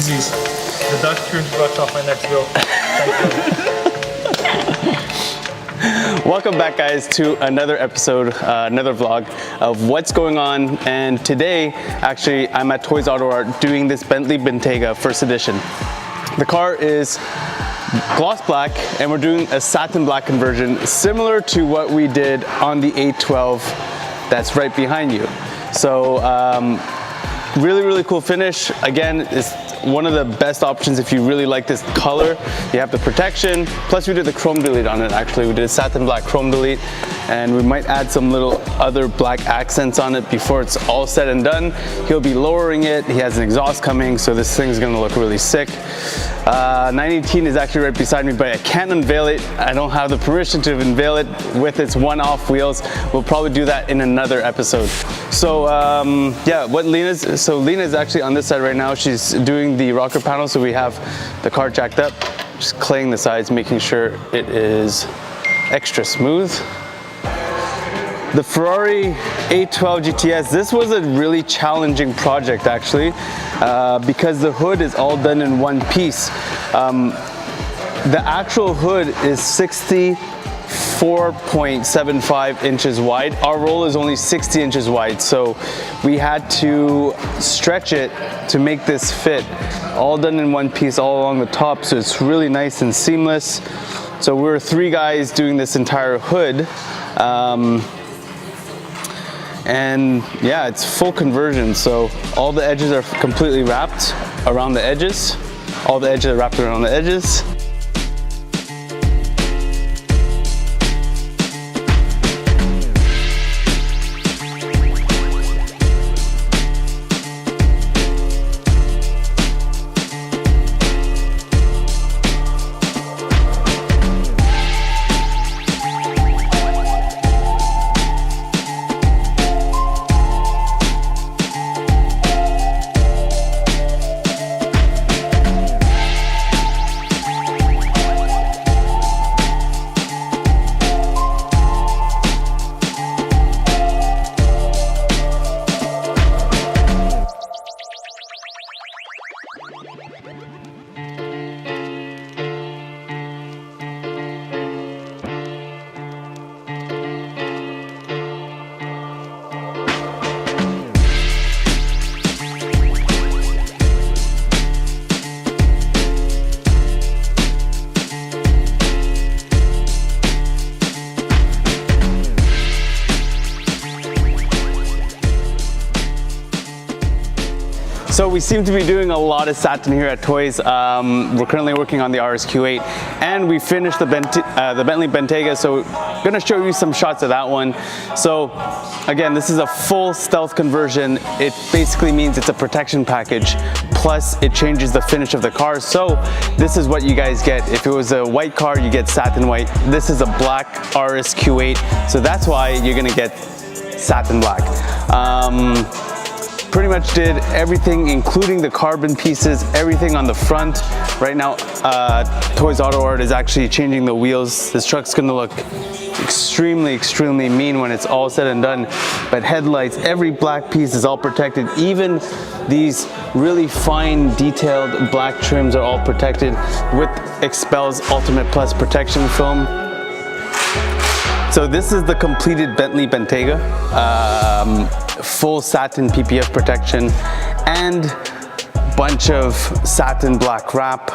Easy. The dust turned brush off my next bill. Welcome back, guys, to another episode, another vlog of what's going on. And today, actually, I'm at TOYZ autoart doing this Bentley Bentayga first edition. The car is gloss black, and we're doing a satin black conversion, similar to what we did on the 812 that's right behind you. So, really cool finish. Again, it's one of the best options if you really like this color. You have the protection, plus we did the chrome delete on it. Actually, we did a satin black chrome delete, and we might add some little other black accents on it before it's all said and done. He'll be lowering it. He has an exhaust coming, so this thing's gonna look really sick. 918 is actually right beside me, but I can't unveil it. I don't have the permission to unveil it with its one-off wheels. We'll probably do that in another episode. So yeah, what Lena's actually on this side right now. She's doing the rocker panel, so we have the car jacked up, just claying the sides, making sure it is extra smooth. The Ferrari 812 GTS, this was a really challenging project actually, because the hood is all done in one piece. The actual hood is 64.75 inches wide. Our roll is only 60 inches wide, so we had to stretch it to make this fit. All done in one piece all along the top, so it's really nice and seamless. So we're 3 guys doing this entire hood. And yeah, it's full conversion, so all the edges are completely wrapped around the edges. All the edges are wrapped around the edges. So we seem to be doing a lot of satin here at TOYZ. We're currently working on the RSQ8, and we finished the Bentley Bentayga, so I'm gonna show you some shots of that one. So again, this is a full stealth conversion. It basically means it's a protection package, plus it changes the finish of the car. So this is what you guys get. If it was a white car, you get satin white. This is a black RSQ8, so that's why you're gonna get satin black. Pretty much did everything, including the carbon pieces, everything on the front. Right now, TOYZ autoart is actually changing the wheels. This truck's gonna look extremely mean when it's all said and done. But headlights, every black piece is all protected. Even these really fine, detailed black trims are all protected with XPEL's Ultimate Plus protection film. So this is the completed Bentley Bentayga. Full satin PPF protection and bunch of satin black wrap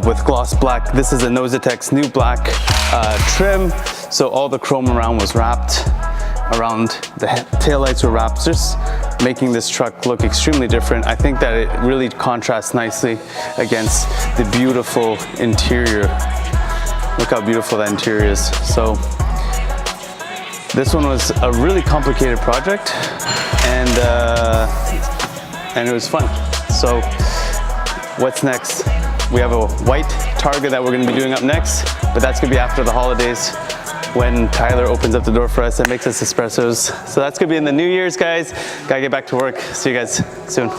with gloss black. This is a Nosatex new black trim, so all the chrome around was wrapped, around the taillights were wrapped, just making this truck look extremely different. I think that it really contrasts nicely against the beautiful interior. Look how beautiful that interior is. So this one was a really complicated project, and it was fun. So what's next? We have a white Targa that we're gonna be doing up next, but that's gonna be after the holidays when Tyler opens up the door for us and makes us espressos. So that's gonna be in the New Year's, guys. Gotta get back to work. See you guys soon.